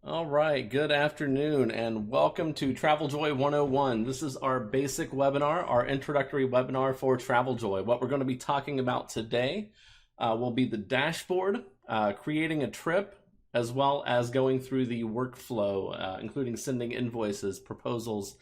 All right, good afternoon and welcome to TravelJoy 101. This is our basic webinar, our introductory webinar for TravelJoy. What we're going to be talking about today will be the dashboard, creating a trip, as well as going through the workflow, including sending invoices, proposals,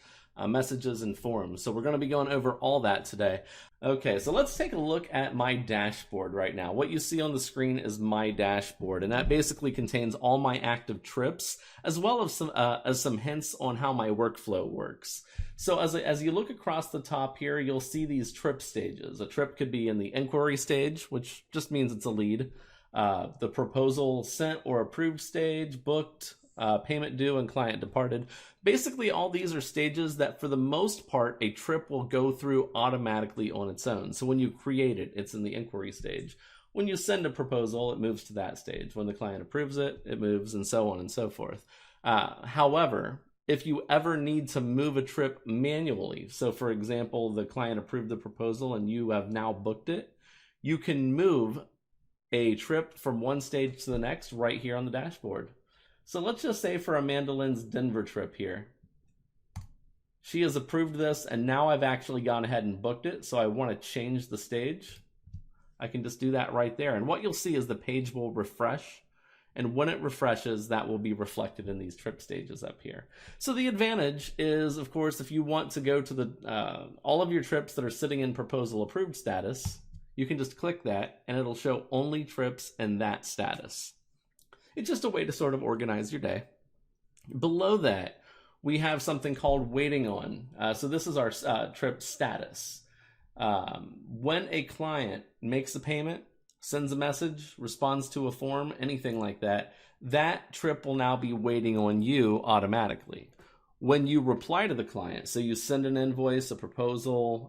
messages, and forms. So we're going to be going over all that today. Okay, so let's take a look at my dashboard right now. What you see on the screen is my dashboard, and that basically contains all my active trips, as well as some hints on how my workflow works. So as you look across the top here, you'll see these trip stages. A trip could be in the inquiry stage, which just means it's a lead. The proposal sent or approved stage, booked, payment due, and client departed. Basically, all these are stages that for the most part, a trip will go through automatically on its own. So when you create it, it's in the inquiry stage. When you send a proposal, it moves to that stage. When the client approves it, it moves, and so on and so forth. However, if you ever need to move a trip manually, so for example, the client approved the proposal and you have now booked it, you can move a trip from one stage to the next right here on the dashboard. So let's just say for Amanda Lynn's Denver trip here, she has approved this and now I've actually gone ahead and booked it. So I want to change the stage. I can just do that right there. And what you'll see is the page will refresh. And when it refreshes, that will be reflected in these trip stages up here. So the advantage is, of course, if you want to go to the all of your trips that are sitting in proposal approved status, you can just click that and it'll show only trips in that status. It's just a way to sort of organize your day. Below that, we have something called waiting on. So this is our trip status. When a client makes a payment, sends a message, responds to a form, anything like that, that trip will now be waiting on you automatically. When you reply to the client, so you send an invoice, a proposal,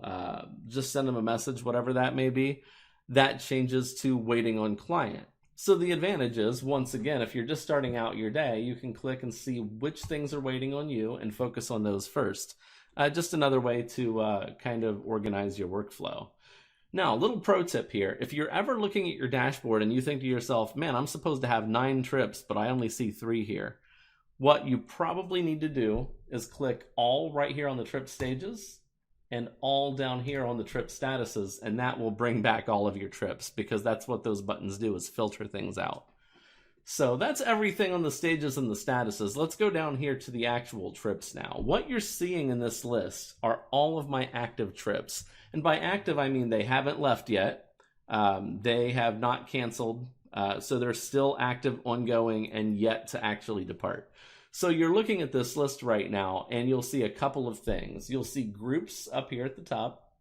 just send them a message, whatever that may be, that changes to waiting on client. So the advantage is, once again, if you're just starting out your day, you can click and see which things are waiting on you and focus on those first. Just another way to kind of organize your workflow. Now, a little pro tip here. If you're ever looking at your dashboard and you think to yourself, man, I'm supposed to have 9 trips, but I only see 3 here. What you probably need to do is click all right here on the trip stages and all down here on the trip statuses, and that will bring back all of your trips because that's what those buttons do, is filter things out. So that's everything on the stages and the statuses. Let's go down here to the actual trips now. What you're seeing in this list are all of my active trips. And by active, I mean they haven't left yet. They have not canceled. So they're still active, ongoing, and yet to actually depart. So you're looking at this list right now, and you'll see a couple of things. You'll see groups up here at the top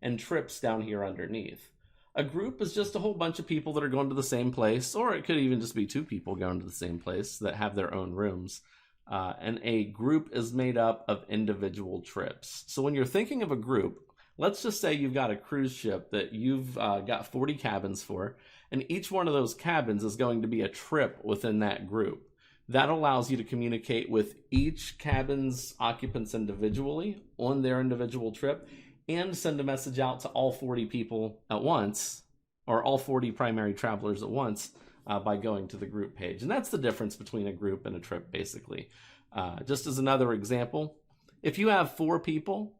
and trips down here underneath. A group is just a whole bunch of people that are going to the same place, or it could even just be 2 people going to the same place that have their own rooms. And a group is made up of individual trips. So when you're thinking of a group, let's just say you've got a cruise ship that you've got 40 cabins for, and each one of those cabins is going to be a trip within that group. That allows you to communicate with each cabin's occupants individually on their individual trip and send a message out to all 40 people at once, or all 40 primary travelers at once by going to the group page. And that's the difference between a group and a trip, basically. Just as another example, if you have 4 people,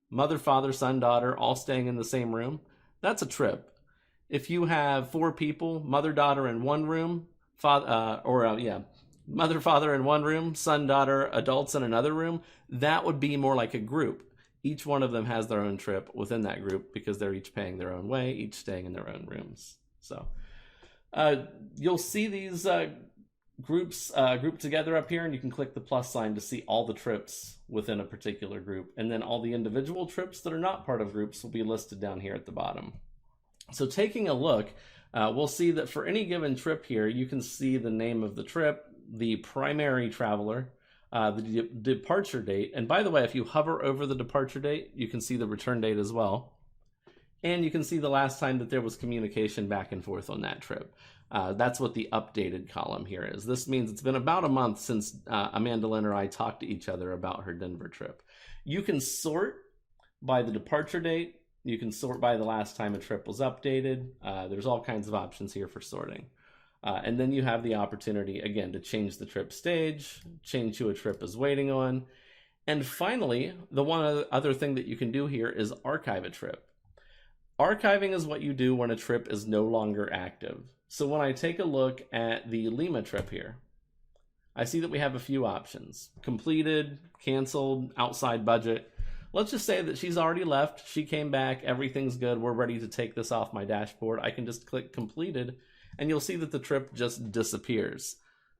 mother, father, son, daughter, all staying in the same room, that's a trip. If you have 4 people, mother, daughter in one room, mother, father in one room, son, daughter, adults in another room, that would be more like a group. Each one of them has their own trip within that group because they're each paying their own way, each staying in their own rooms. So you'll see these groups grouped together up here, and you can click the plus sign to see all the trips within a particular group. And then all the individual trips that are not part of groups will be listed down here at the bottom. So taking a look, we'll see that for any given trip here, you can see the name of the trip, the primary traveler, the departure date. And by the way, if you hover over the departure date, you can see the return date as well. And you can see the last time that there was communication back and forth on that trip. That's what the updated column here is. This means it's been about a month since Amanda Lynn or I talked to each other about her Denver trip. You can sort by the departure date. You can sort by the last time a trip was updated. There's all kinds of options here for sorting. And then you have the opportunity, again, to change the trip stage, change who a trip is waiting on. And finally, the one other thing that you can do here is archive a trip. Archiving is what you do when a trip is no longer active. So when I take a look at the Lima trip here, I see that we have a few options. Completed, canceled, outside budget. Let's just say that she's already left, she came back, everything's good, we're ready to take this off my dashboard. I can just click completed, and you'll see that the trip just disappears.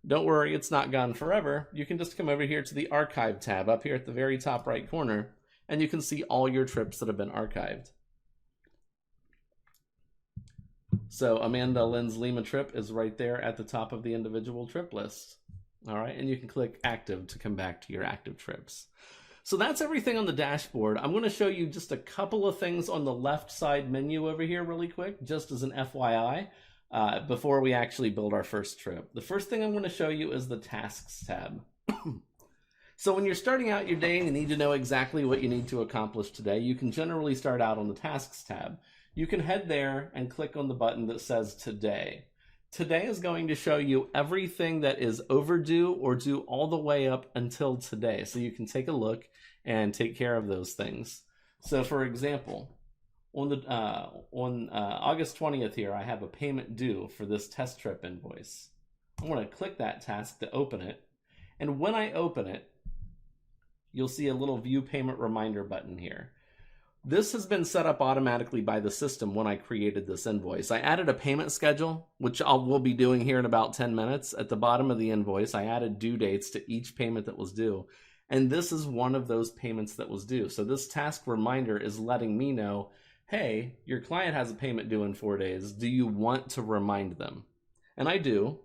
Don't worry, it's not gone forever. You can just come over here to the archive tab up here at the very top right corner, and you can see all your trips that have been archived. So Amanda Lynn's Lima trip is right there at the top of the individual trip list. All right, and you can click active to come back to your active trips. So that's everything on the dashboard. I'm going to show you just a couple of things on the left side menu over here really quick, just as an FYI, before we actually build our first trip. The first thing I'm going to show you is the tasks tab. So when you're starting out your day and you need to know exactly what you need to accomplish today, you can generally start out on the tasks tab. You can head there and click on the button that says today. Today is going to show you everything that is overdue or due all the way up until today. So you can take a look and take care of those things. So for example, on August 20th here, I have a payment due for this test trip invoice. I'm going to click that task to open it. And when I open it, you'll see a little view payment reminder button here. This has been set up automatically by the system when I created this invoice. I added a payment schedule, which we'll be doing here in about 10 minutes. At the bottom of the invoice, I added due dates to each payment that was due. And this is one of those payments that was due. So this task reminder is letting me know, hey, your client has a payment due in 4 days. Do you want to remind them? And I do.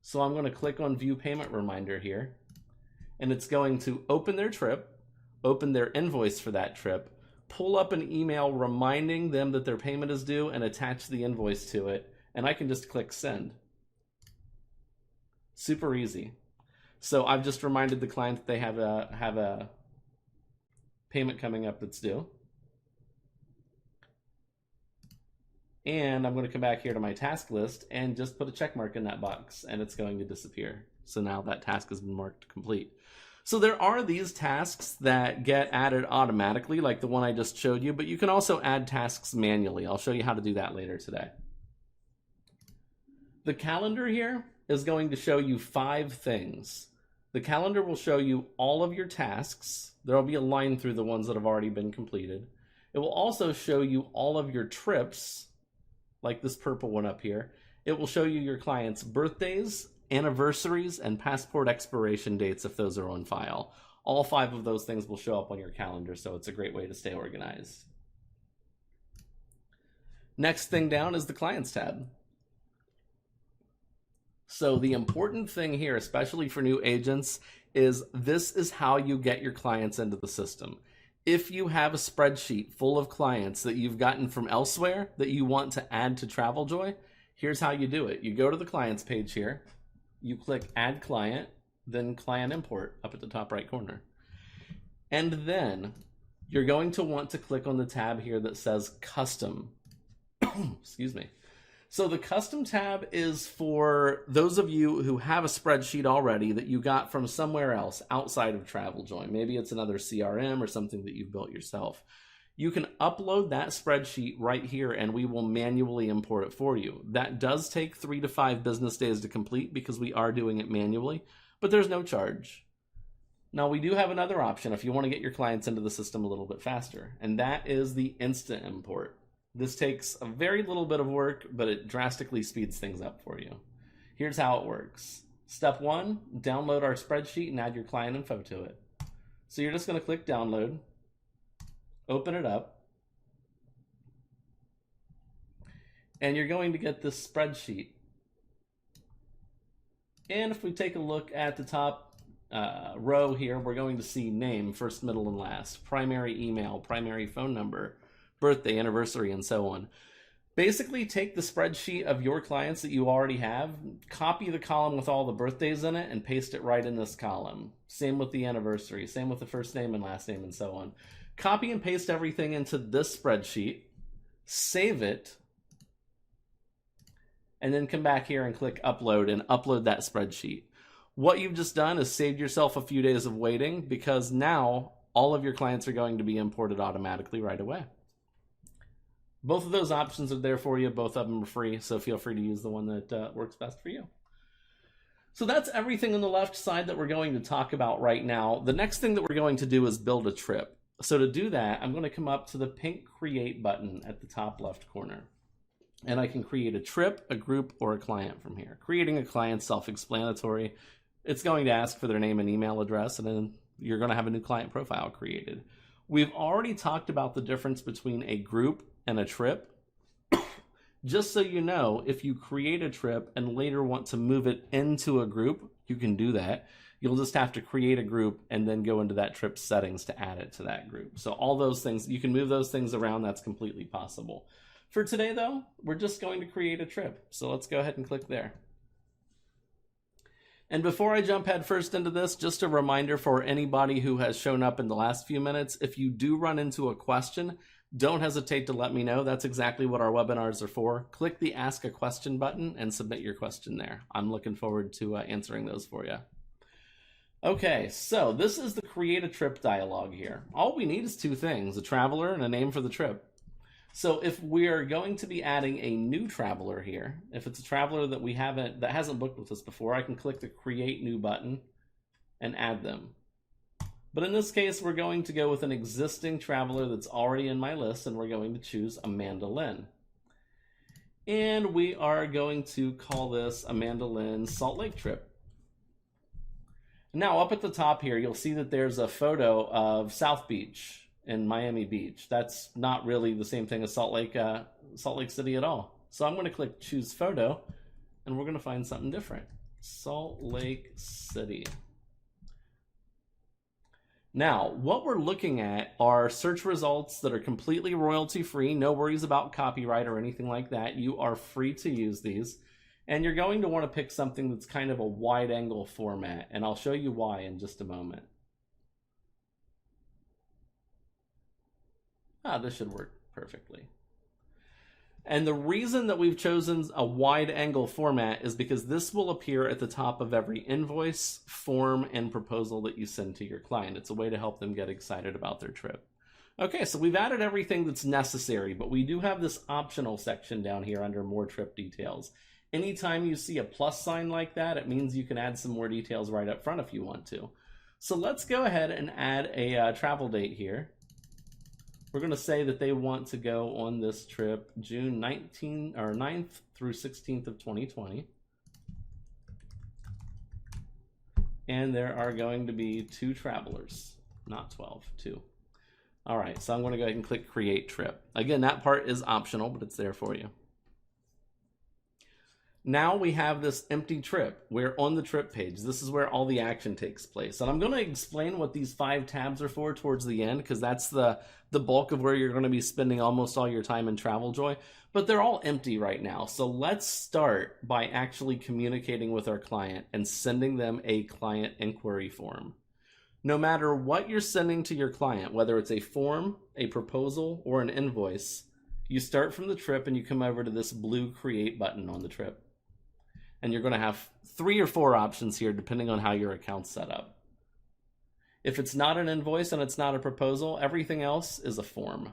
So I'm going to click on View Payment Reminder here. And it's going to open their trip, open their invoice for that trip, pull up an email reminding them that their payment is due, and attach the invoice to it. And I can just click Send. Super easy. So I've just reminded the client that they have a payment coming up that's due. And I'm going to come back here to my task list and just put a check mark in that box, and it's going to disappear. So now that task has been marked complete. So there are these tasks that get added automatically, like the one I just showed you, but you can also add tasks manually. I'll show you how to do that later today. The calendar here is going to show you 5 things. The calendar will show you all of your tasks. There will be a line through the ones that have already been completed. It will also show you all of your trips, like this purple one up here. It will show you your clients' birthdays, anniversaries, and passport expiration dates if those are on file. All 5 of those things will show up on your calendar, so it's a great way to stay organized. Next thing down is the Clients tab. So the important thing here, especially for new agents, is this is how you get your clients into the system. If you have a spreadsheet full of clients that you've gotten from elsewhere that you want to add to TravelJoy, here's how you do it. You go to the Clients page here, you click Add Client, then Client Import up at the top right corner. And then you're going to want to click on the tab here that says Custom. Excuse me. So the Custom tab is for those of you who have a spreadsheet already that you got from somewhere else outside of TravelJoy. Maybe it's another CRM or something that you've built yourself. You can upload that spreadsheet right here and we will manually import it for you. That does take 3 to 5 business days to complete because we are doing it manually, but there's no charge. Now we do have another option if you want to get your clients into the system a little bit faster, and that is the instant import. This takes a very little bit of work, but it drastically speeds things up for you. Here's how it works. Step 1, download our spreadsheet and add your client info to it. So you're just going to click download, open it up, and you're going to get this spreadsheet. And if we take a look at the top row here, we're going to see name, first, middle, and last, primary email, primary phone number, birthday, anniversary, and so on. Basically, take the spreadsheet of your clients that you already have, copy the column with all the birthdays in it, and paste it right in this column. Same with the anniversary, same with the first name and last name, and so on. Copy and paste everything into this spreadsheet, save it, and then come back here and click upload and upload that spreadsheet. What you've just done is saved yourself a few days of waiting, because now all of your clients are going to be imported automatically right away. Both of those options are there for you. Both of them are free, so feel free to use the one that works best for you. So that's everything on the left side that we're going to talk about right now. The next thing that we're going to do is build a trip. So to do that, I'm going to come up to the pink Create button at the top left corner. And I can create a trip, a group, or a client from here. Creating a client is self-explanatory. It's going to ask for their name and email address, and then you're going to have a new client profile created. We've already talked about the difference between a group and a trip. Just so you know, if you create a trip and later want to move it into a group, you can do that. You'll just have to create a group and then go into that trip settings to add it to that group. So all those things, you can move those things around. That's completely possible. For today, though, we're just going to create a trip. So let's go ahead and click there. And before I jump headfirst into this, just a reminder for anybody who has shown up in the last few minutes, if you do run into a question, don't hesitate to let me know. That's exactly what our webinars are for. Click the Ask a Question button and submit your question there. I'm looking forward to answering those for you. Okay, so this is the Create a Trip dialog here. All we need is two things, a traveler and a name for the trip. So if we are going to be adding a new traveler here, if it's a traveler that hasn't booked with us before, I can click the Create New button and add them. But in this case, we're going to go with an existing traveler that's already in my list, and we're going to choose Amanda Lynn. And we are going to call this Amanda Lynn Salt Lake trip. Now up at the top here, you'll see that there's a photo of South Beach in Miami Beach. That's not really the same thing as Salt Lake City at all. So I'm going to click Choose Photo, and we're going to find something different. Salt Lake City. Now, what we're looking at are search results that are completely royalty-free, no worries about copyright or anything like that. You are free to use these, and you're going to want to pick something that's kind of a wide-angle format, and I'll show you why in just a moment. This should work perfectly. And the reason that we've chosen a wide-angle format is because this will appear at the top of every invoice, form, and proposal that you send to your client. It's a way to help them get excited about their trip. Okay, so we've added everything that's necessary, but we do have this optional section down here under More Trip Details. Anytime you see a plus sign like that, it means you can add some more details right up front if you want to. So let's go ahead and add a travel date here. We're going to say that they want to go on this trip June 9th through 16th of 2020. And there are going to be 2 travelers, not 12, 2. All right, so I'm going to go ahead and click Create Trip. Again, that part is optional, but it's there for you. Now we have this empty trip. We're on the trip page. This is where all the action takes place. And I'm going to explain what these 5 tabs are for towards the end, because that's the bulk of where you're going to be spending almost all your time in TravelJoy. But they're all empty right now. So let's start by actually communicating with our client and sending them a client inquiry form. No matter what you're sending to your client, whether it's a form, a proposal, or an invoice, you start from the trip and you come over to this blue Create button on the trip. And you're going to have 3 or 4 options here depending on how your account's set up. If it's not an invoice and it's not a proposal, everything else is a form.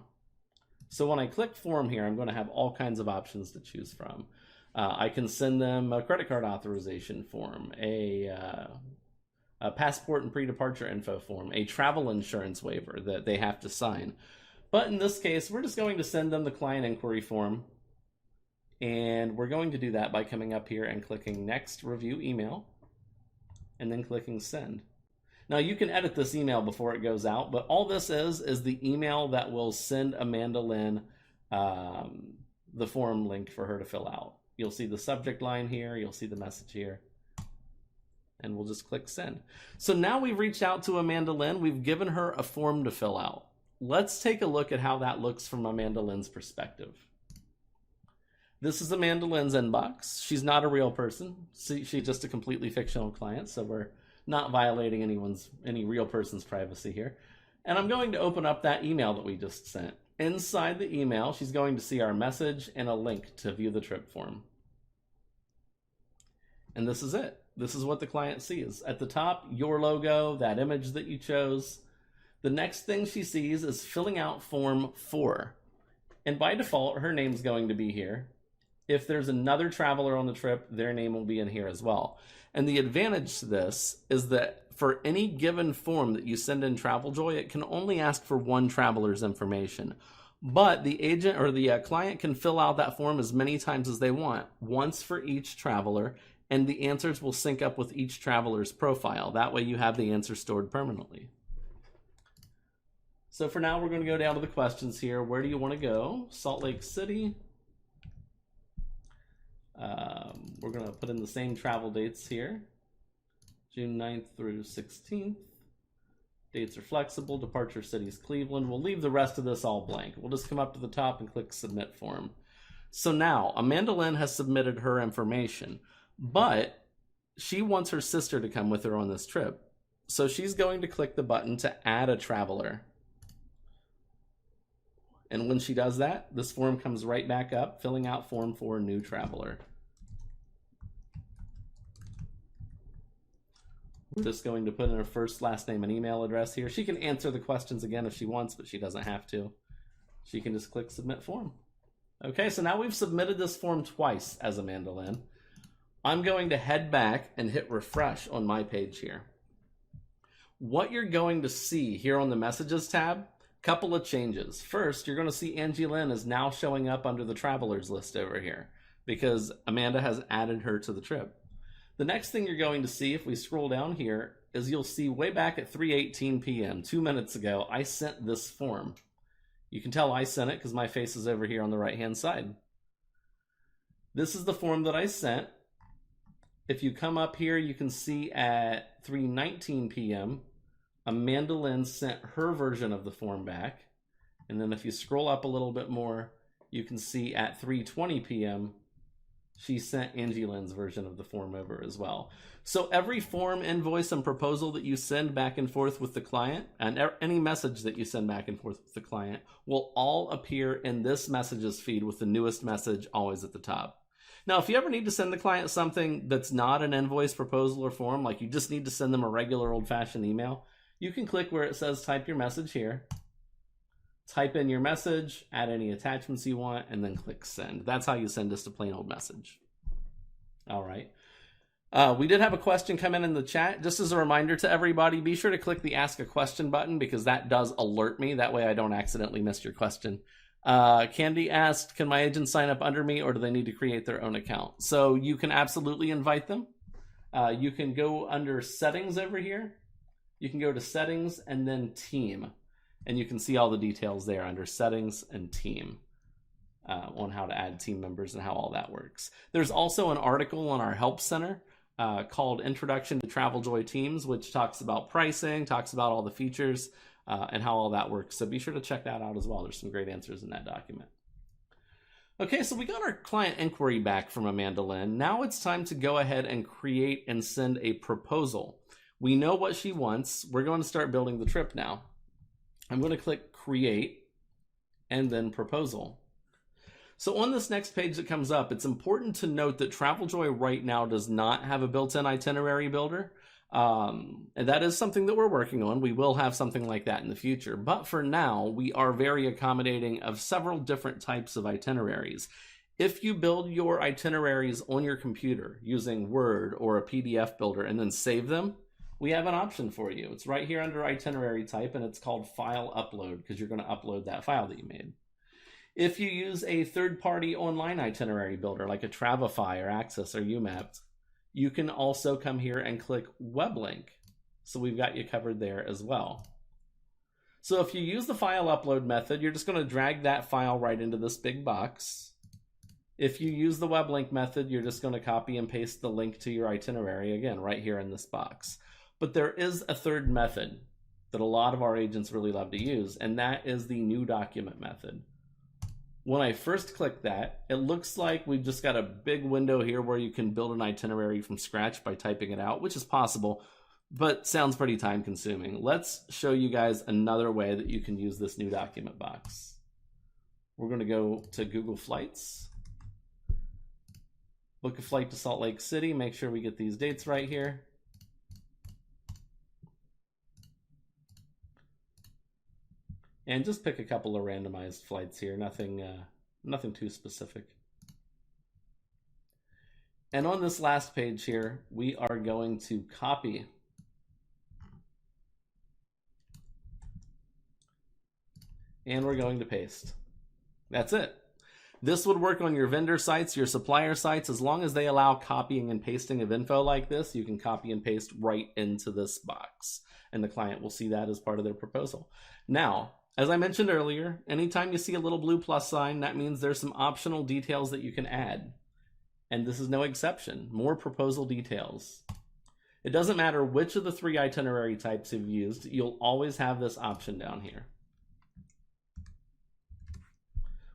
So when I click form here, I'm going to have all kinds of options to choose from. I can send them a credit card authorization form, a passport and pre-departure info form, a travel insurance waiver that they have to sign. But in this case, we're just going to send them the client inquiry form. And we're going to do that by coming up here and clicking Next Review Email, and then clicking Send. Now you can edit this email before it goes out, but all this is the email that will send Amanda Lynn the form link for her to fill out. You'll see the subject line here, you'll see the message here, and we'll just click Send. So now we've reached out to Amanda Lynn, we've given her a form to fill out. Let's take a look at how that looks from Amanda Lynn's perspective. This is Amanda Lynn's inbox. She's not a real person. She's just a completely fictional client, so we're not violating any real person's privacy here. And I'm going to open up that email that we just sent. Inside the email, she's going to see our message and a link to view the trip form. And this is it. This is what the client sees. At the top, your logo, that image that you chose. The next thing she sees is filling out form 4. And by default, her name's going to be here. If there's another traveler on the trip, their name will be in here as well. And the advantage to this is that for any given form that you send in TravelJoy, it can only ask for one traveler's information. But the agent or the client can fill out that form as many times as they want, once for each traveler, and the answers will sync up with each traveler's profile. That way you have the answer stored permanently. So for now, we're going to go down to the questions here. Where do you want to go? Salt Lake City. We're going to put in the same travel dates here. June 9th through 16th. Dates are flexible. Departure city's Cleveland. We'll leave the rest of this all blank. We'll just come up to the top and click Submit Form. So now, Amanda Lynn has submitted her information, but she wants her sister to come with her on this trip. So she's going to click the button to add a traveler. And when she does that, this form comes right back up, filling out form for a new traveler. We're just going to put in her first, last name, and email address here. She can answer the questions again if she wants, but she doesn't have to. She can just click Submit Form. Okay, so now we've submitted this form twice as Amanda Lynn. I'm going to head back and hit refresh on my page here. What you're going to see here on the Messages tab, couple of changes. First, you're going to see Angie Lynn is now showing up under the travelers list over here because Amanda has added her to the trip. The next thing you're going to see, if we scroll down here, is you'll see way back at 3:18 p.m., 2 minutes ago, I sent this form. You can tell I sent it because my face is over here on the right-hand side. This is the form that I sent. If you come up here, you can see at 3:19 p.m., Amanda Lynn sent her version of the form back. And then if you scroll up a little bit more, you can see at 3:20 p.m., she sent Angie Lynn's version of the form over as well. So every form, invoice, and proposal that you send back and forth with the client, and any message that you send back and forth with the client, will all appear in this messages feed with the newest message always at the top. Now, if you ever need to send the client something that's not an invoice, proposal, or form, like you just need to send them a regular old-fashioned email, you can click where it says type your message here. Type in your message, add any attachments you want, and then click send. That's how you send just a plain old message. All right. We did have a question come in the chat. Just as a reminder to everybody, be sure to click the ask a question button because that does alert me. That way I don't accidentally miss your question. Candy asked, can my agent sign up under me or do they need to create their own account? So you can absolutely invite them. You can go under settings over here. You can go to settings and then team. And you can see all the details there under settings and team on how to add team members and how all that works. There's also an article on our help center called Introduction to TravelJoy Teams, which talks about pricing, talks about all the features and how all that works. So be sure to check that out as well. There's some great answers in that document. Okay, so we got our client inquiry back from Amanda Lynn. Now it's time to go ahead and create and send a proposal. We know what she wants. We're going to start building the trip now. I'm going to click Create and then Proposal. So on this next page that comes up, it's important to note that TravelJoy right now does not have a built-in itinerary builder. And that is something that we're working on. We will have something like that in the future. But for now, we are very accommodating of several different types of itineraries. If you build your itineraries on your computer using Word or a PDF builder and then save them, we have an option for you. It's right here under itinerary type, and it's called File Upload because you're going to upload that file that you made. If you use a third-party online itinerary builder like a Travefy or Access or UMapped, you can also come here and click Web Link. So we've got you covered there as well. So if you use the File Upload method, you're just going to drag that file right into this big box. If you use the Web Link method, you're just going to copy and paste the link to your itinerary again right here in this box. But there is a third method that a lot of our agents really love to use, and that is the new document method. When I first click that, it looks like we've just got a big window here where you can build an itinerary from scratch by typing it out, which is possible, but sounds pretty time consuming. Let's show you guys another way that you can use this new document box. We're going to go to Google Flights. Book a flight to Salt Lake City. Make sure we get these dates right here. And just pick a couple of randomized flights here. Nothing too specific. And on this last page here, we are going to copy and we're going to paste. That's it. This would work on your vendor sites, your supplier sites, as long as they allow copying and pasting of info like this. You can copy and paste right into this box, and the client will see that as part of their proposal. Now, as I mentioned earlier, anytime you see a little blue plus sign, that means there's some optional details that you can add. And this is no exception. More proposal details. It doesn't matter which of the 3 itinerary types you've used, you'll always have this option down here.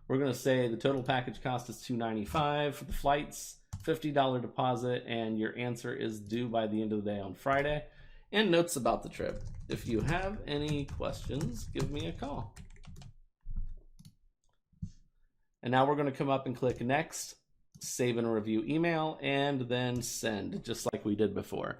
We're going to say the total package cost is $295 for the flights, $50 deposit, and your answer is due by the end of the day on Friday. And notes about the trip. If you have any questions, give me a call. And now we're going to come up and click next, save and review email, and then send, just like we did before.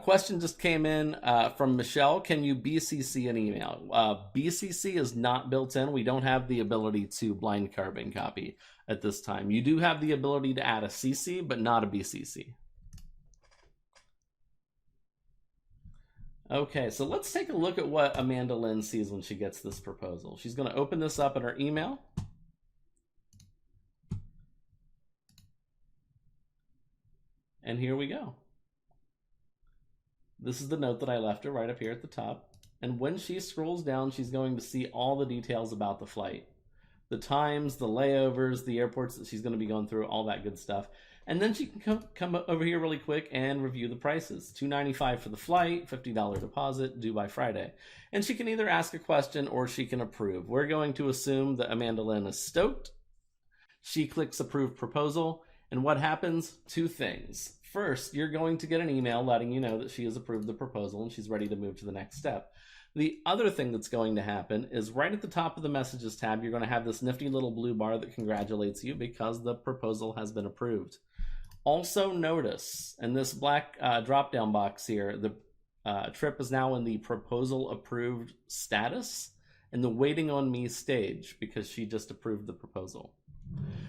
Question just came in from Michelle. Can you BCC an email? BCC is not built in. We don't have the ability to blind carbon copy at this time. You do have the ability to add a CC, but not a BCC. Okay, so let's take a look at what Amanda Lynn sees when she gets this proposal. She's going to open this up in her email. And here we go. This is the note that I left her right up here at the top. And when she scrolls down, she's going to see all the details about the flight. The times, the layovers, the airports that she's going to be going through, all that good stuff. And then she can come over here really quick and review the prices. $295 for the flight, $50 deposit, due by Friday. And she can either ask a question or she can approve. We're going to assume that Amanda Lynn is stoked. She clicks approve proposal. And what happens? 2 things. First, you're going to get an email letting you know that she has approved the proposal and she's ready to move to the next step. The other thing that's going to happen is right at the top of the messages tab, you're going to have this nifty little blue bar that congratulates you because the proposal has been approved. Also notice in this black drop-down box here, the trip is now in the proposal approved status and the waiting on me stage because she just approved the proposal.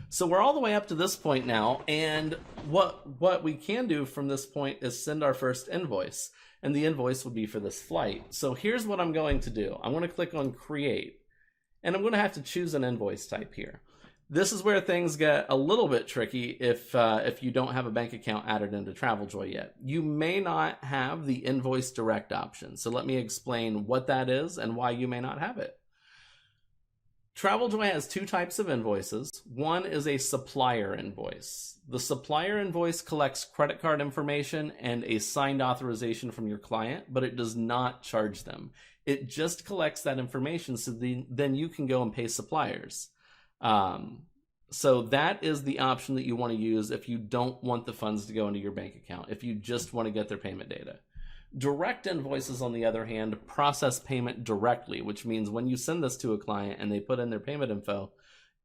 So we're all the way up to this point now, and what we can do from this point is send our first invoice, and the invoice will be for this flight. So here's what I'm going to do. I'm going to click on create, and I'm going to have to choose an invoice type here. This is where things get a little bit tricky if you don't have a bank account added into TravelJoy yet. You may not have the invoice direct option. So let me explain what that is and why you may not have it. TravelJoy has 2 types of invoices. One is a supplier invoice. The supplier invoice collects credit card information and a signed authorization from your client, but it does not charge them. It just collects that information so then you can go and pay suppliers. So that is the option that you want to use if you don't want the funds to go into your bank account, if you just want to get their payment data. Direct invoices, on the other hand, process payment directly, which means when you send this to a client and they put in their payment info,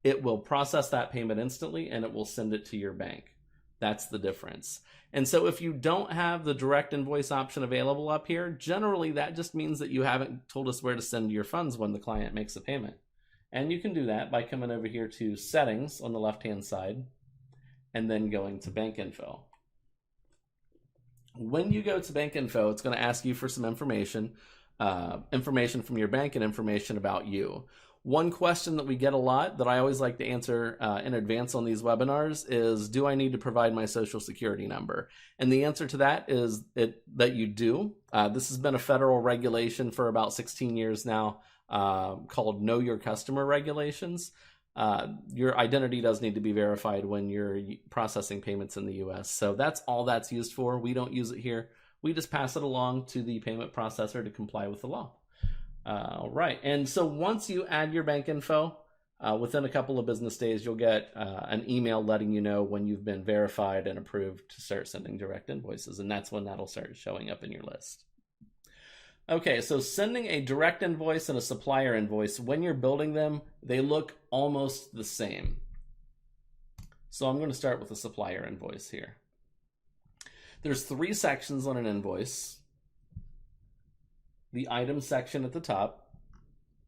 it will process that payment instantly and it will send it to your bank. That's the difference. And so if you don't have the direct invoice option available up here, generally that just means that you haven't told us where to send your funds when the client makes a payment. And you can do that by coming over here to settings on the left-hand side and then going to bank info. When you go to bank info, it's going to ask you for some information from your bank and information about you. One question that we get a lot that I always like to answer in advance on these webinars is, do I need to provide my social security number? And the answer to that is that you do. This has been a federal regulation for about 16 years now called Know Your Customer regulations. Your identity does need to be verified when you're processing payments in the US. So that's all that's used for. We don't use it here. We just pass it along to the payment processor to comply with the law. All right. And so once you add your bank info, within a couple of business days, you'll get an email letting you know when you've been verified and approved to start sending direct invoices. And that's when that'll start showing up in your list. Okay, so sending a direct invoice and a supplier invoice, when you're building them, they look almost the same. So I'm going to start with a supplier invoice here. There's 3 sections on an invoice. The item section at the top,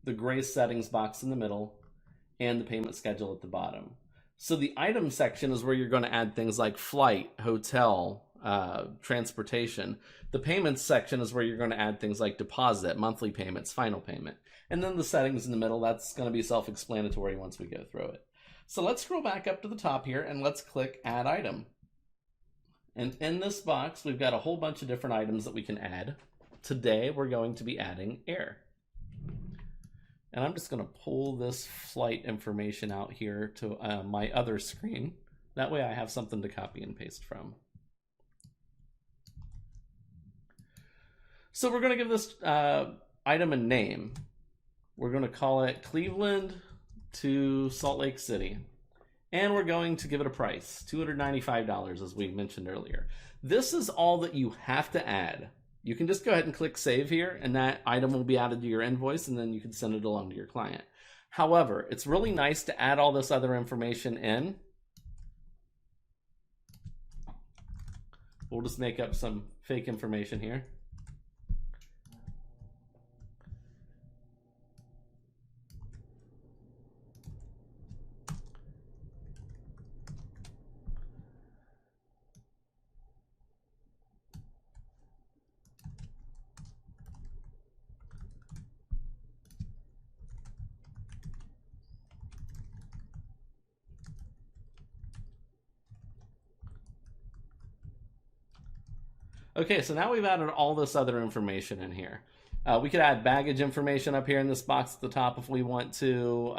the gray settings box in the middle, and the payment schedule at the bottom. So the item section is where you're going to add things like flight, hotel, transportation. The payments section is where you're going to add things like deposit, monthly payments, final payment. And then the settings in the middle, that's going to be self-explanatory once we go through it. So let's scroll back up to the top here and let's click Add Item. And in this box, we've got a whole bunch of different items that we can add. Today, we're going to be adding air. And I'm just going to pull this flight information out here to my other screen. That way I have something to copy and paste from. So we're going to give this item a name. We're going to call it Cleveland to Salt Lake City. And we're going to give it a price, $295, as we mentioned earlier. This is all that you have to add. You can just go ahead and click Save here, and that item will be added to your invoice, and then you can send it along to your client. However, it's really nice to add all this other information in. We'll just make up some fake information here. Okay, so now we've added all this other information in here. We could add baggage information up here in this box at the top if we want to,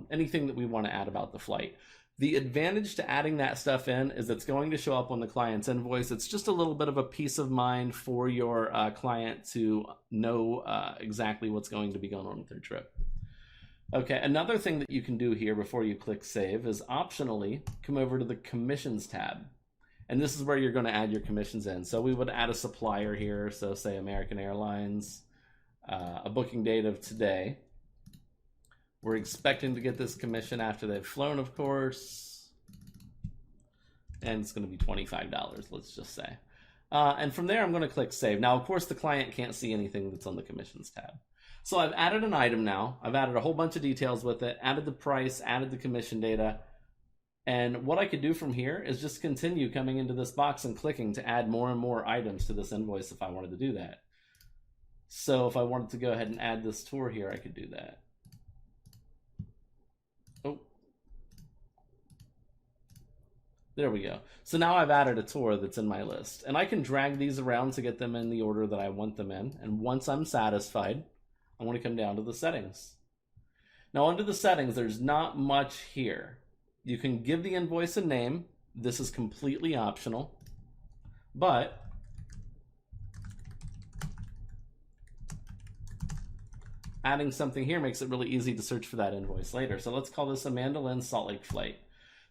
anything that we want to add about the flight. The advantage to adding that stuff in is it's going to show up on the client's invoice. It's just a little bit of a peace of mind for your client to know exactly what's going to be going on with their trip. Okay, another thing that you can do here before you click Save is optionally come over to the Commissions tab. And this is where you're going to add your commissions in. So we would add a supplier here. So say American Airlines, a booking date of today. We're expecting to get this commission after they've flown, of course. And it's going to be $25, let's just say. And from there, I'm going to click Save. Now, of course, the client can't see anything that's on the Commissions tab. So I've added an item now. I've added a whole bunch of details with it, added the price, added the commission data. And what I could do from here is just continue coming into this box and clicking to add more and more items to this invoice if I wanted to do that. So if I wanted to go ahead and add this tour here, I could do that. Oh. There we go. So now I've added a tour that's in my list. And I can drag these around to get them in the order that I want them in. And once I'm satisfied, I want to come down to the settings. Now under the settings, there's not much here. You can give the invoice a name. This is completely optional, but adding something here makes it really easy to search for that invoice later. So let's call this Amanda Lynn Salt Lake flight.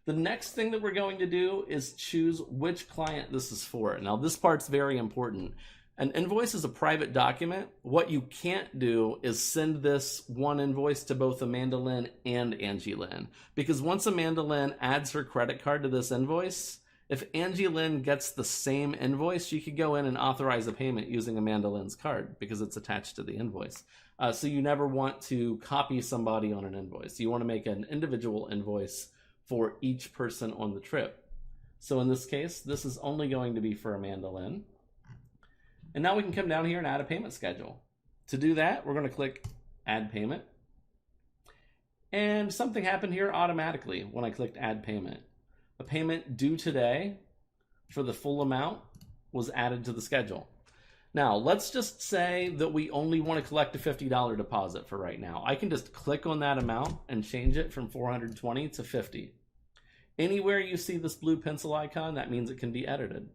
The next thing that we're going to do is choose which client this is for. Now this part's very important. An invoice is a private document. What you can't do is send this one invoice to both Amanda Lynn and Angie Lynn. Because once Amanda Lynn adds her credit card to this invoice, if Angie Lynn gets the same invoice, she could go in and authorize a payment using Amanda Lynn's card because it's attached to the invoice. So you never want to copy somebody on an invoice. You want to make an individual invoice for each person on the trip. So in this case, this is only going to be for Amanda Lynn. And now we can come down here and add a payment schedule. To do that, we're going to click Add Payment. And something happened here automatically when I clicked Add Payment. A payment due today for the full amount was added to the schedule. Now, let's just say that we only want to collect a $50 deposit for right now. I can just click on that amount and change it from $420 to $50. Anywhere you see this blue pencil icon, that means it can be edited.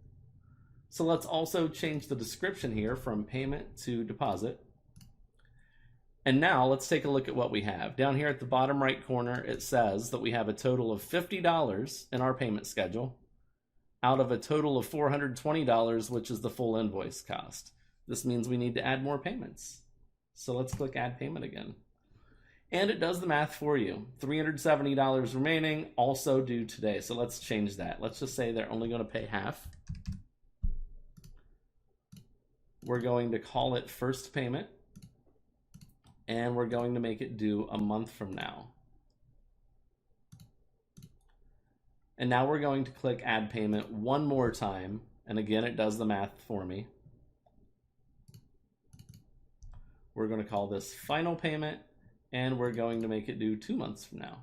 So let's also change the description here from payment to deposit. And now let's take a look at what we have. Down here at the bottom right corner, it says that we have a total of $50 in our payment schedule out of a total of $420, which is the full invoice cost. This means we need to add more payments. So let's click add payment again. And it does the math for you. $370 remaining, also due today. So let's change that. Let's just say they're only going to pay half. We're going to call it first payment. And we're going to make it due a month from now. And now we're going to click add payment one more time. And again, it does the math for me. We're going to call this final payment, and we're going to make it due 2 months from now.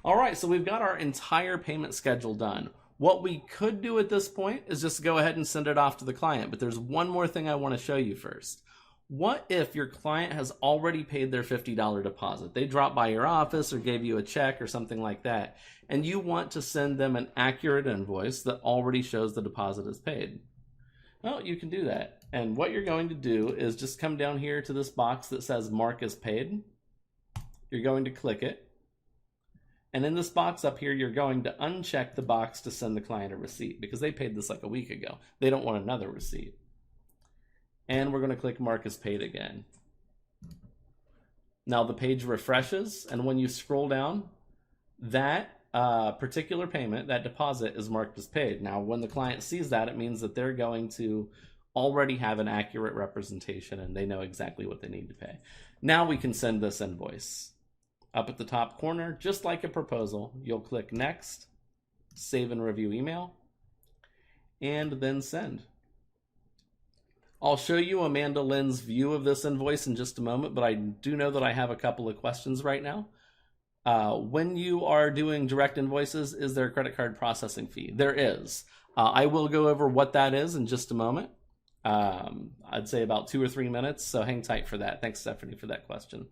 All right, so we've got our entire payment schedule done. What we could do at this point is just go ahead and send it off to the client, but there's one more thing I want to show you first. What if your client has already paid their $50 deposit? They dropped by your office or gave you a check or something like that, and you want to send them an accurate invoice that already shows the deposit is paid. Well, you can do that. And what you're going to do is just come down here to this box that says mark as paid. You're going to click it. And in this box up here, you're going to uncheck the box to send the client a receipt because they paid this like a week ago. They don't want another receipt. And we're going to click mark as paid again. Now the page refreshes, and when you scroll down, that particular payment, that deposit, is marked as paid. Now, when the client sees that, it means that they're going to already have an accurate representation and they know exactly what they need to pay. Now we can send this invoice. Up at the top corner, just like a proposal, you'll click next, save and review email, and then send. I'll show you Amanda Lynn's view of this invoice in just a moment, but I do know that I have a couple of questions right now. When you are doing direct invoices, is there a credit card processing fee? There is. I will go over what that is in just a moment. I'd say about 2 or 3 minutes, so hang tight for that. Thanks, Stephanie, for that question.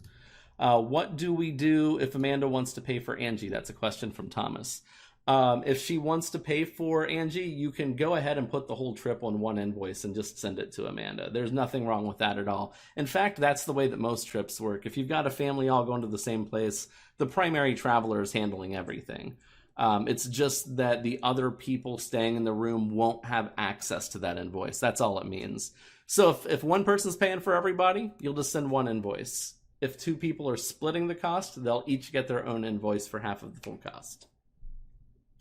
What do we do if Amanda wants to pay for Angie? That's a question from Thomas. If she wants to pay for Angie, you can go ahead and put the whole trip on one invoice and just send it to Amanda. There's nothing wrong with that at all. In fact, that's the way that most trips work. If you've got a family all going to the same place, the primary traveler is handling everything. It's just that the other people staying in the room won't have access to that invoice. That's all it means. So if one person's paying for everybody, you'll just send one invoice. If 2 people are splitting the cost, they'll each get their own invoice for half of the full cost.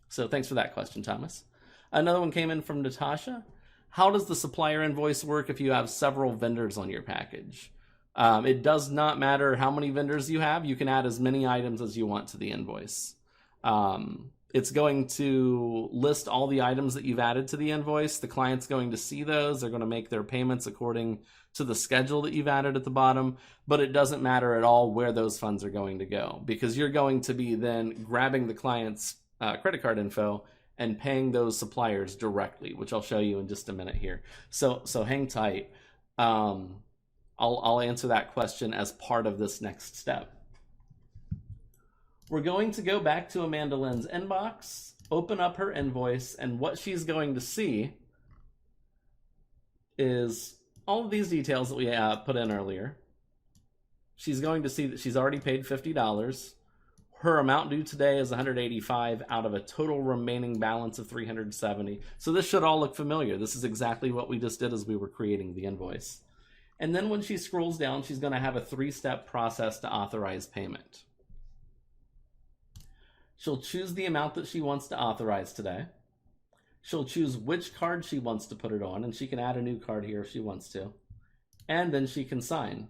So thanks for that question, Thomas. Another one came in from Natasha. How does the supplier invoice work if you have several vendors on your package? It does not matter how many vendors you have. You can add as many items as you want to the invoice. It's going to list all the items that you've added to the invoice. The client's going to see those. They're going to make their payments according to the schedule that you've added at the bottom, but it doesn't matter at all where those funds are going to go because you're going to be then grabbing the client's credit card info and paying those suppliers directly, which I'll show you in just a minute here. So hang tight. I'll answer that question as part of this next step. We're going to go back to Amanda Lynn's inbox, open up her invoice, and what she's going to see is all of these details that we put in earlier. She's going to see that she's already paid $50. Her amount due today is $185 out of a total remaining balance of $370. So this should all look familiar. This is exactly what we just did as we were creating the invoice. And then when she scrolls down, she's going to have a 3-step process to authorize payment. She'll choose the amount that she wants to authorize today. She'll choose which card she wants to put it on, and she can add a new card here if she wants to. And then she can sign.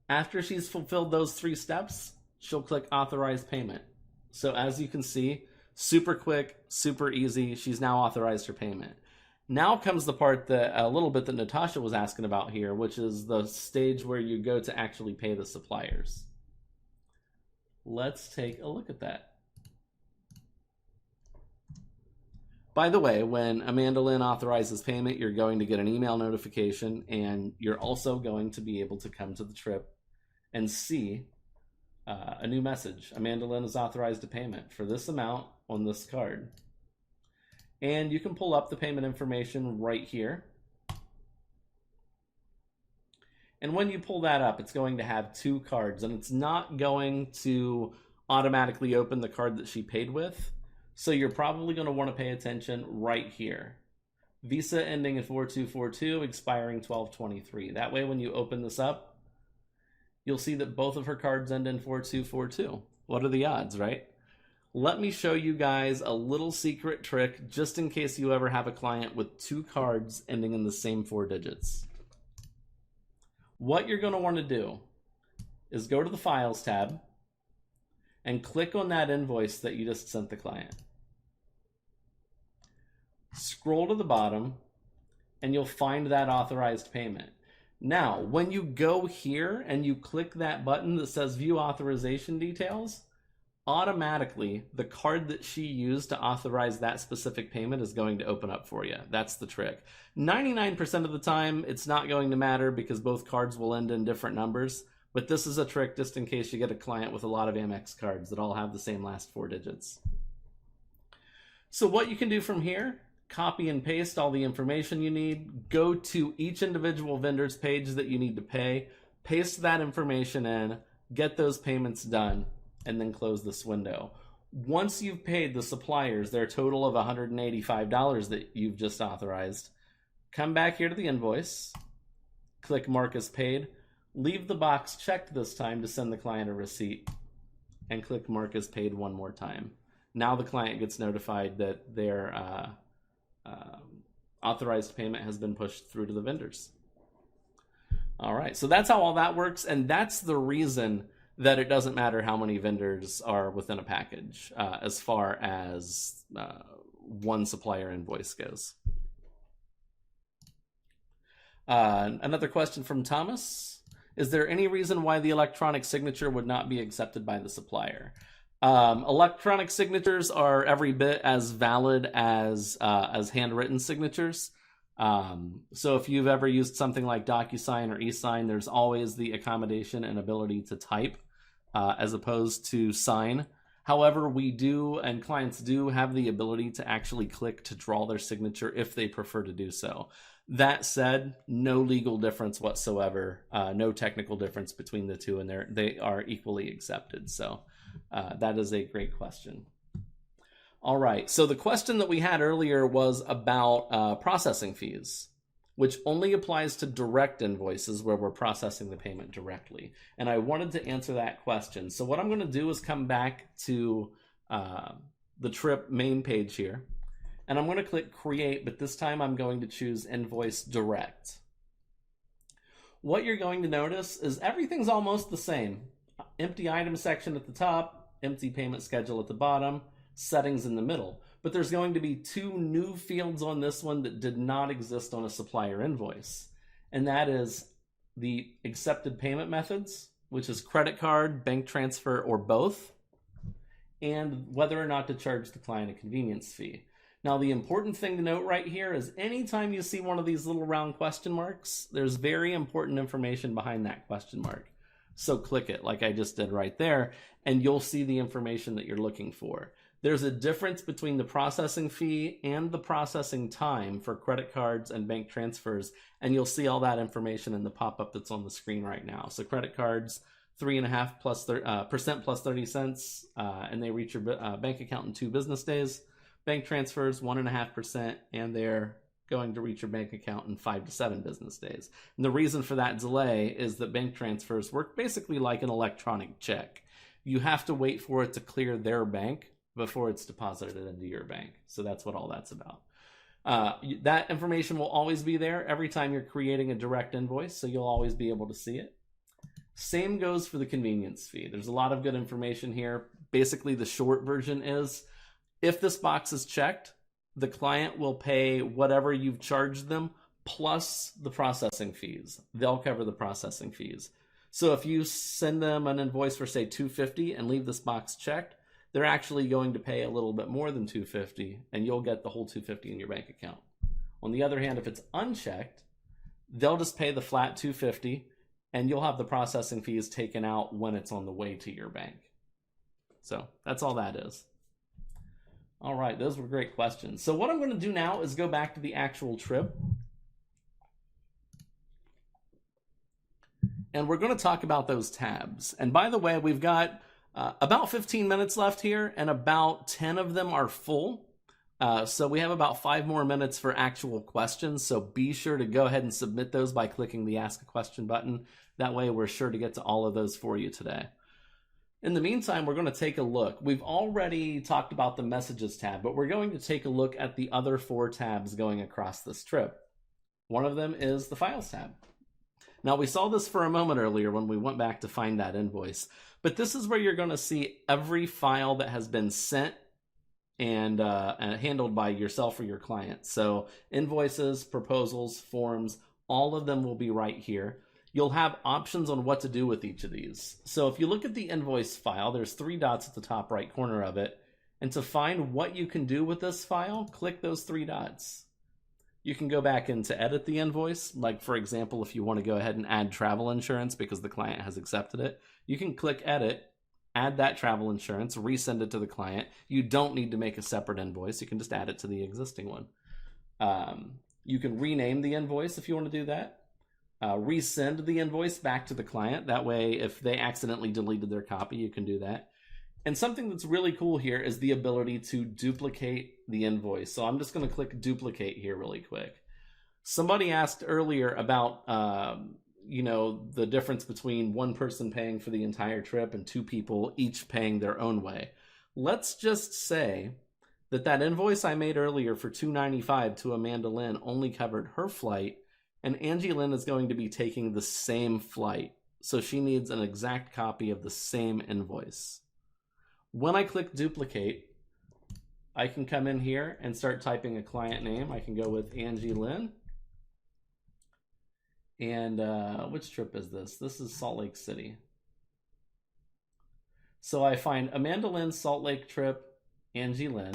After she's fulfilled those 3 steps, she'll click authorize payment. So as you can see, super quick, super easy. She's now authorized her payment. Now comes the part that a little bit that Natasha was asking about here, which is the stage where you go to actually pay the suppliers. Let's take a look at that. By the way, when Amanda Lynn authorizes payment, you're going to get an email notification, and you're also going to be able to come to the trip and see a new message. Amanda Lynn has authorized a payment for this amount on this card. And you can pull up the payment information right here. And when you pull that up, it's going to have 2 cards, and it's not going to automatically open the card that she paid with. So you're probably going to want to pay attention right here. Visa ending in 4242, expiring 12/23. That way, when you open this up, you'll see that both of her cards end in 4242. What are the odds, right? Let me show you guys a little secret trick just in case you ever have a client with two cards ending in the same 4 digits. What you're going to want to do is go to the Files tab and click on that invoice that you just sent the client. Scroll to the bottom and you'll find that authorized payment. Now, when you go here and you click that button that says View Authorization Details, automatically the card that she used to authorize that specific payment is going to open up for you. That's the trick. 99% of the time, it's not going to matter because both cards will end in different numbers. But this is a trick just in case you get a client with a lot of Amex cards that all have the same last 4 digits. So what you can do from here, copy and paste all the information you need, go to each individual vendor's page that you need to pay, paste that information in, get those payments done, and then close this window. Once you've paid the suppliers their total of $185 that you've just authorized, come back here to the invoice, click Mark as Paid, leave the box checked this time to send the client a receipt, and click Mark as Paid one more time. Now the client gets notified that their authorized payment has been pushed through to the vendors. All right, so that's how all that works, and that's the reason that it doesn't matter how many vendors are within a package as far as one supplier invoice goes. Another question from Thomas. Is there any reason why the electronic signature would not be accepted by the supplier? Electronic signatures are every bit as valid as handwritten signatures. So if you've ever used something like DocuSign or eSign, there's always the accommodation and ability to type as opposed to sign. However, we do, and clients do, have the ability to actually click to draw their signature if they prefer to do so. That said, no legal difference whatsoever, no technical difference between the two, and they are equally accepted. So that is a great question. All right, so the question that we had earlier was about processing fees, which only applies to direct invoices where we're processing the payment directly. And I wanted to answer that question. So what I'm going to do is come back to the trip main page here, and I'm going to click Create, but this time I'm going to choose Invoice Direct. What you're going to notice is everything's almost the same. Empty item section at the top, empty payment schedule at the bottom, settings in the middle. But there's going to be 2 new fields on this one that did not exist on a supplier invoice. And that is the accepted payment methods, which is credit card, bank transfer, or both, and whether or not to charge the client a convenience fee. Now, the important thing to note right here is anytime you see one of these little round question marks, there's very important information behind that question mark. So click it like I just did right there, and you'll see the information that you're looking for. There's a difference between the processing fee and the processing time for credit cards and bank transfers, and you'll see all that information in the pop-up that's on the screen right now. So credit cards, 3.5% plus 30 cents, and they reach your bank account in 2 business days. Bank transfers, 1.5%, and they're going to reach your bank account in 5 to 7 business days. And the reason for that delay is that bank transfers work basically like an electronic check. You have to wait for it to clear their bank before it's deposited into your bank. So that's what all that's about. That information will always be there every time you're creating a direct invoice, so you'll always be able to see it. Same goes for the convenience fee. There's a lot of good information here. Basically, the short version is, if this box is checked, the client will pay whatever you've charged them plus the processing fees. They'll cover the processing fees. So if you send them an invoice for, say, $250 and leave this box checked, they're actually going to pay a little bit more than $250, and you'll get the whole $250 in your bank account. On the other hand, if it's unchecked, they'll just pay the flat $250, and you'll have the processing fees taken out when it's on the way to your bank. So that's all that is. All right, those were great questions. So what I'm going to do now is go back to the actual trip. And we're going to talk about those tabs. And by the way, we've got about 15 minutes left here, and about 10 of them are full. So we have about 5 more minutes for actual questions, so be sure to go ahead and submit those by clicking the Ask a Question button. That way we're sure to get to all of those for you today. In the meantime, we're going to take a look. We've already talked about the Messages tab, but we're going to take a look at the other 4 tabs going across this trip. One of them is the Files tab. Now, we saw this for a moment earlier when we went back to find that invoice, but this is where you're going to see every file that has been sent and handled by yourself or your client. So invoices, proposals, forms, all of them will be right here. You'll have options on what to do with each of these. So if you look at the invoice file, there's 3 dots at the top right corner of it. And to find what you can do with this file, click those 3 dots. You can go back in to edit the invoice. Like, for example, if you want to go ahead and add travel insurance because the client has accepted it, you can click edit, add that travel insurance, resend it to the client. You don't need to make a separate invoice. You can just add it to the existing one. You can rename the invoice if you want to do that. Resend the invoice back to the client. That way, if they accidentally deleted their copy, you can do that. And something that's really cool here is the ability to duplicate the invoice. So I'm just going to click duplicate here really quick. Somebody asked earlier about the difference between one person paying for the entire trip and 2 people each paying their own way. Let's just say that invoice I made earlier for $295 to Amanda Lynn only covered her flight, and Angie Lynn is going to be taking the same flight. So she needs an exact copy of the same invoice. When I click duplicate, I can come in here and start typing a client name. I can go with Angie Lynn. And which trip is this? This is Salt Lake City. So I find Amanda Lynn Salt Lake trip, Angie Lynn,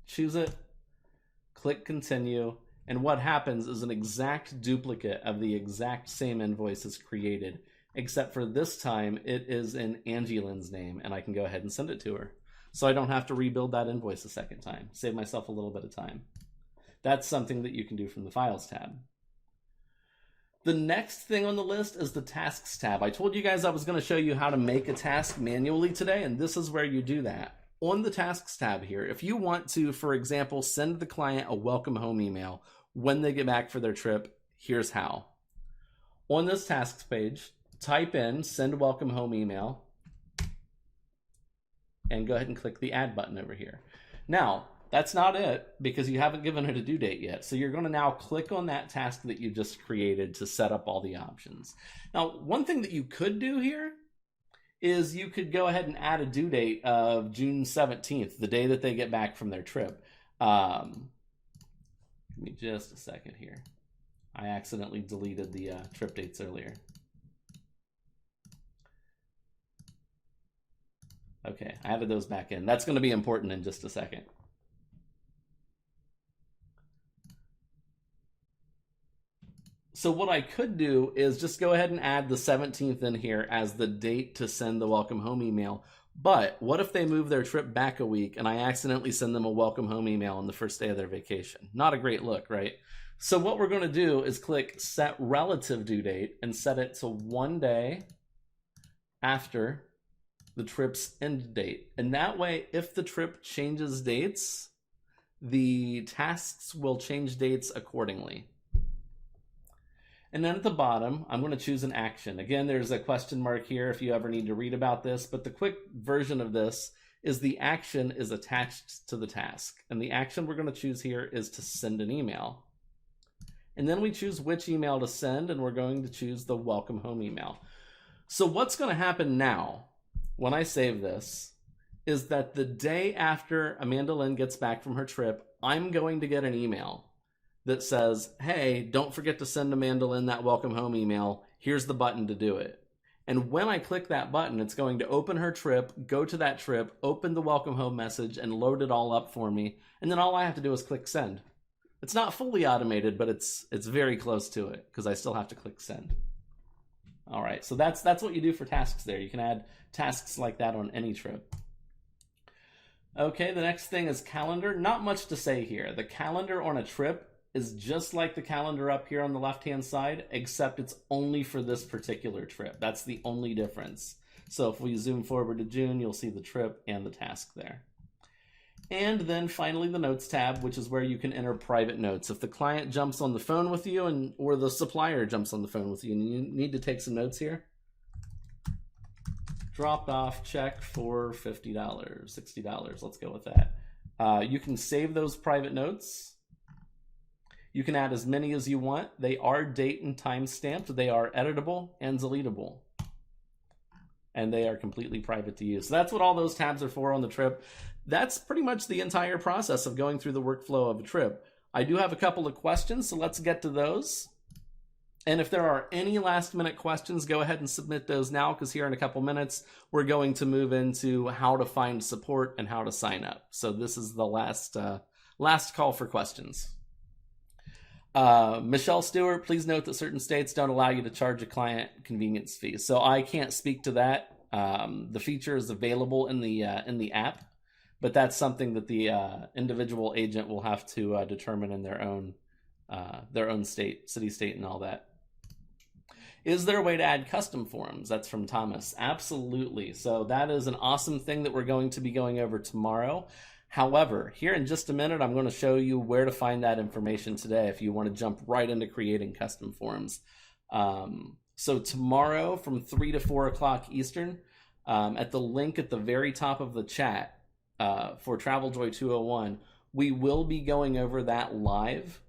choose it, click continue, and what happens is an exact duplicate of the exact same invoice is created, except for this time it is in Angie Lynn's name, and I can go ahead and send it to her. So I don't have to rebuild that invoice a second time. Save myself a little bit of time. That's something that you can do from the Files tab. The next thing on the list is the Tasks tab. I told you guys I was going to show you how to make a task manually today, and this is where you do that. On the Tasks tab here, if you want to, for example, send the client a welcome home email when they get back for their trip, here's how. On this Tasks page, type in send welcome home email and go ahead and click the add button over here. Now, that's not it because you haven't given it a due date yet. So you're going to now click on that task that you just created to set up all the options. Now, one thing that you could do here is you could go ahead and add a due date of June 17th, the day that they get back from their trip. Give me just a second here. I accidentally deleted the trip dates earlier. Okay, I added those back in. That's going to be important in just a second. So what I could do is just go ahead and add the 17th in here as the date to send the welcome home email. But what if they move their trip back a week and I accidentally send them a welcome home email on the first day of their vacation? Not a great look, right? So what we're going to do is click set relative due date and set it to 1 day after the trip's end date. And that way, if the trip changes dates, the tasks will change dates accordingly. And then at the bottom, I'm going to choose an action. Again, there's a question mark here if you ever need to read about this, but the quick version of this is the action is attached to the task. And the action we're going to choose here is to send an email. And then we choose which email to send, and we're going to choose the welcome home email. So what's going to happen now when I save this is that the day after Amanda Lynn gets back from her trip, I'm going to get an email that says, hey, don't forget to send Amanda Lynn that welcome home email. Here's the button to do it. And when I click that button, it's going to open her trip, go to that trip, open the welcome home message, and load it all up for me. And then all I have to do is click send. It's not fully automated, but it's very close to it because I still have to click send. All right, so that's what you do for tasks there. You can add tasks like that on any trip. Okay, the next thing is calendar. Not much to say here. The calendar on a trip is just like the calendar up here on the left-hand side, except it's only for this particular trip. That's the only difference. So if we zoom forward to June, you'll see the trip and the task there. And then finally the notes tab, which is where you can enter private notes. If the client jumps on the phone with you or the supplier jumps on the phone with you and you need to take some notes here, dropped off check for $50, $60, let's go with that. You can save those private notes. You can add as many as you want. They are date and time stamped. They are editable and deletable. And they are completely private to use. So that's what all those tabs are for on the trip. That's pretty much the entire process of going through the workflow of a trip. I do have a couple of questions, so let's get to those. And if there are any last minute questions, go ahead and submit those now, because here in a couple minutes, we're going to move into how to find support and how to sign up. So this is the last call for questions. Michelle Stewart, please note that certain states don't allow you to charge a client convenience fee. So I can't speak to that. The feature is available in the app, but that's something that the individual agent will have to determine in their own state, city, state, and all that. Is there a way to add custom forms? That's from Thomas. Absolutely. So that is an awesome thing that we're going to be going over tomorrow. However, here in just a minute, I'm going to show you where to find that information today if you want to jump right into creating custom forms. So tomorrow from 3 to 4 o'clock Eastern, at the link at the very top of the chat for TravelJoy 201, we will be going over that live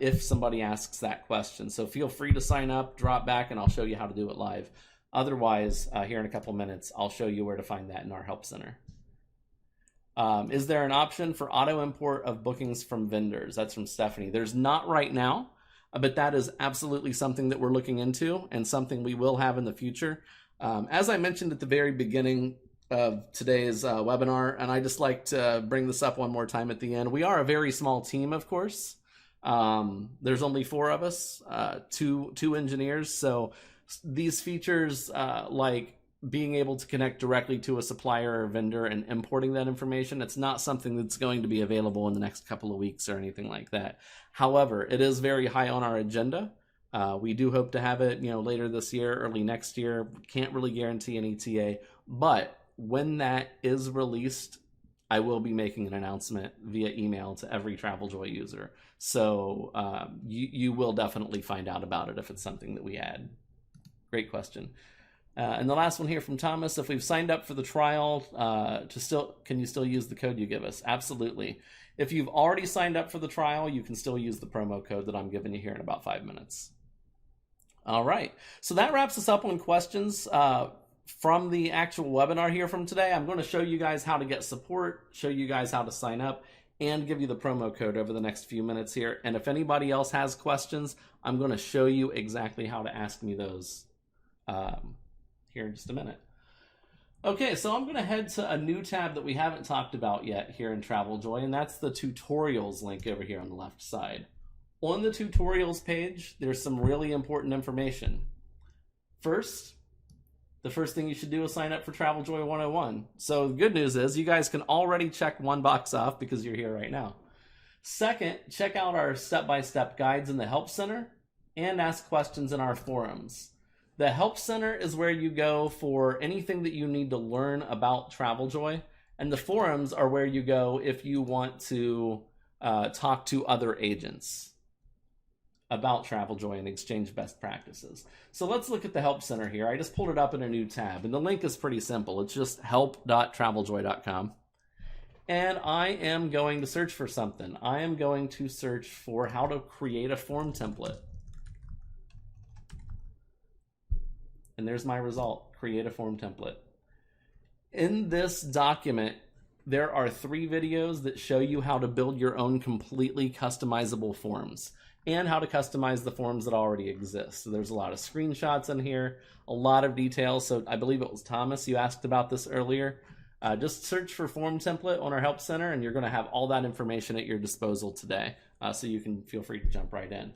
if somebody asks that question. So feel free to sign up, drop back, and I'll show you how to do it live. Otherwise, here in a couple minutes, I'll show you where to find that in our help center. Is there an option for auto import of bookings from vendors? That's from Stephanie. There's not right now, but that is absolutely something that we're looking into and something we will have in the future. As I mentioned at the very beginning of today's webinar, and I just like to bring this up one more time at the end, we are a very small team, of course. There's only 4 of us, two engineers. So these features like being able to connect directly to a supplier or vendor and importing that information, it's not something that's going to be available in the next couple of weeks or anything like that. However, it is very high on our agenda. We do hope to have it, later this year, early next year. Can't really guarantee an ETA, but when that is released, I will be making an announcement via email to every TravelJoy user. So you will definitely find out about it if it's something that we add. Great question. And the last one here from Thomas, if we've signed up for the trial, can you still use the code you give us? Absolutely. If you've already signed up for the trial, you can still use the promo code that I'm giving you here in about 5 minutes. All right. So that wraps us up on questions from the actual webinar here from today. I'm going to show you guys how to get support, show you guys how to sign up, and give you the promo code over the next few minutes here. And if anybody else has questions, I'm going to show you exactly how to ask me those here in just a minute. Okay, so I'm going to head to a new tab that we haven't talked about yet here in TravelJoy, and that's the tutorials link over here on the left side. On the tutorials page, there's some really important information. First, the first thing you should do is sign up for TravelJoy 101. So the good news is you guys can already check one box off because you're here right now. Second, check out our step-by-step guides in the Help Center and ask questions in our forums. The Help Center is where you go for anything that you need to learn about TravelJoy, and the forums are where you go if you want to talk to other agents about TravelJoy and exchange best practices. So let's look at the Help Center here. I just pulled it up in a new tab, and the link is pretty simple. It's just help.traveljoy.com. And I am going to search for something. I am going to search for how to create a form template. And there's my result, create a form template. In this document, there are 3 videos that show you how to build your own completely customizable forms and how to customize the forms that already exist. So there's a lot of screenshots in here, a lot of details. So I believe it was Thomas, you asked about this earlier. Just search for form template on our Help Center and you're gonna have all that information at your disposal today. So you can feel free to jump right in.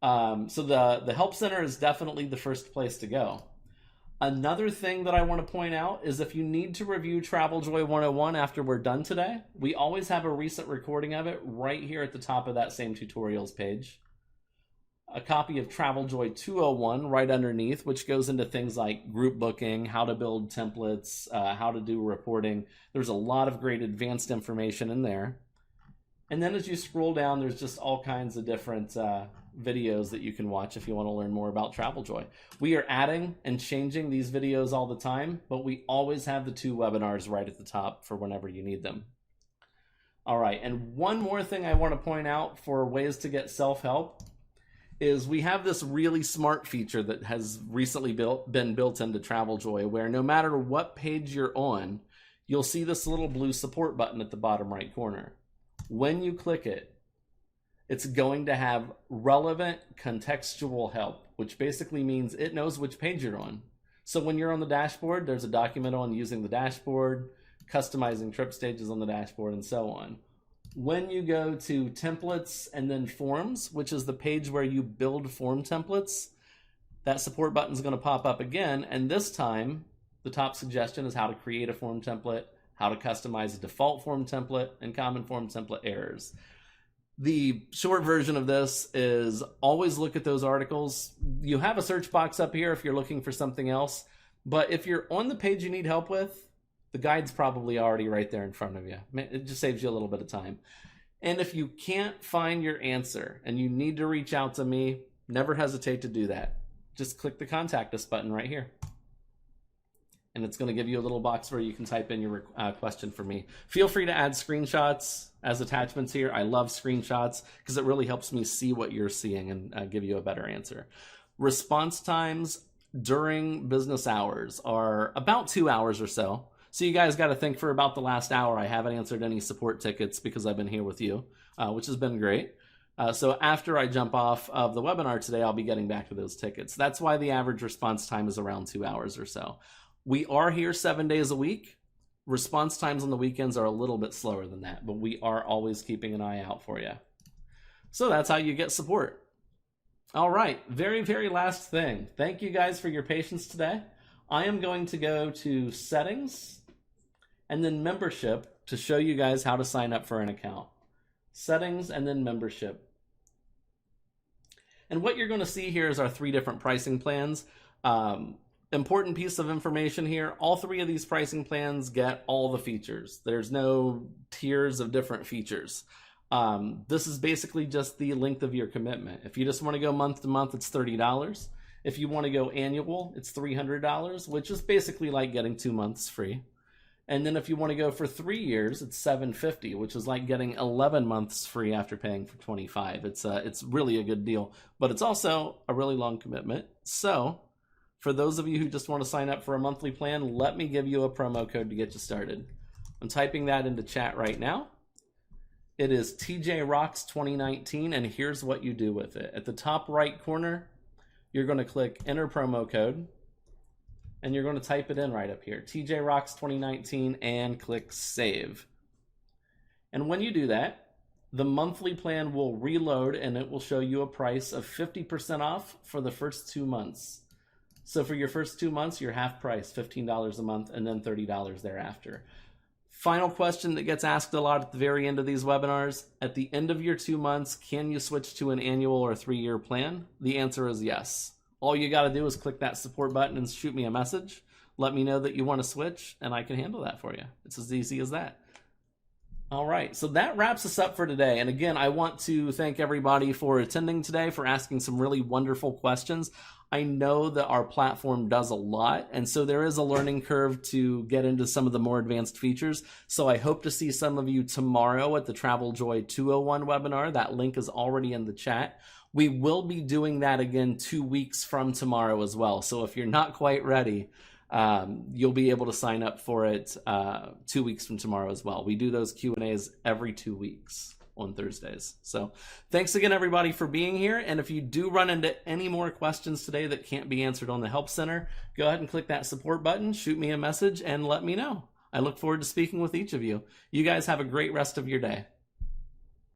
So the Help Center is definitely the first place to go. Another thing that I want to point out is if you need to review TravelJoy 101 after we're done today, we always have a recent recording of it right here at the top of that same tutorials page. a copy of TravelJoy 201 right underneath, which goes into things like group booking, how to build templates, how to do reporting. There's a lot of great advanced information in there. And then as you scroll down, there's just all kinds of different videos that you can watch if you want to learn more about TravelJoy. We are adding and changing these videos all the time, but we always have the 2 webinars right at the top for whenever you need them. All right, and one more thing I want to point out for ways to get self-help is we have this really smart feature that has recently been built into TravelJoy, where no matter what page you're on, you'll see this little blue support button at the bottom right corner. When you click it, it's going to have relevant contextual help, which basically means it knows which page you're on. So when you're on the dashboard, there's a document on using the dashboard, customizing trip stages on the dashboard, and so on. When you go to templates and then forms, which is the page where you build form templates, that support button is going to pop up again. And this time, the top suggestion is how to create a form template, how to customize a default form template, and common form template errors. The short version of this is always look at those articles. You have a search box up here if you're looking for something else. But if you're on the page you need help with, the guide's probably already right there in front of you. It just saves you a little bit of time. And if you can't find your answer and you need to reach out to me, never hesitate to do that. Just click the contact us button right here. And it's going to give you a little box where you can type in your question for me. Feel free to add screenshots as attachments here. I love screenshots because it really helps me see what you're seeing and give you a better answer. Response times during business hours are about 2 hours or so. So you guys got to think for about the last hour. I haven't answered any support tickets because I've been here with you, which has been great. So after I jump off of the webinar today, I'll be getting back to those tickets. That's why the average response time is around 2 hours or so. We are here 7 days a week. Response times on the weekends are a little bit slower than that, but we are always keeping an eye out for you. So that's how you get support. All right, very, very last thing. Thank you guys for your patience today. I am going to go to settings and then membership to show you guys how to sign up for an account. Settings and then membership. And what you're going to see here is our 3 different pricing plans. Important piece of information here, all 3 of these pricing plans get all the features. There's no tiers of different features. This is basically just the length of your commitment. If you just want to go month to month, it's $30. If you want to go annual, it's $300, which is basically like getting 2 months free. And then if you want to go for 3 years, it's $750, which is like getting 11 months free after paying for 25. It's really a good deal, but it's also a really long commitment. So for those of you who just want to sign up for a monthly plan, let me give you a promo code to get you started. I'm typing that into chat right now. It is TJ Rocks 2019, and here's what you do with it. At the top right corner, you're going to click enter promo code, and you're going to type it in right up here, TJ Rocks 2019, and click save. And when you do that, the monthly plan will reload, and it will show you a price of 50% off for the first 2 months. So for your first 2 months, you're half price, $15 a month, and then $30 thereafter. Final question that gets asked a lot at the very end of these webinars. At the end of your 2 months, can you switch to an annual or 3-year plan? The answer is yes. All you got to do is click that support button and shoot me a message. Let me know that you want to switch, and I can handle that for you. It's as easy as that. All right, so that wraps us up for today. And again, I want to thank everybody for attending today, for asking some really wonderful questions. I know that our platform does a lot, and so there is a learning curve to get into some of the more advanced features. So I hope to see some of you tomorrow at the TravelJoy 201 webinar. That link is already in the chat. We will be doing that again 2 weeks from tomorrow as well. So if you're not quite ready, you'll be able to sign up for it 2 weeks from tomorrow as well. We do those Q&As every 2 weeks on Thursdays. So thanks again, everybody, for being here. And if you do run into any more questions today that can't be answered on the Help Center, go ahead and click that support button, shoot me a message, and let me know. I look forward to speaking with each of you. You guys have a great rest of your day.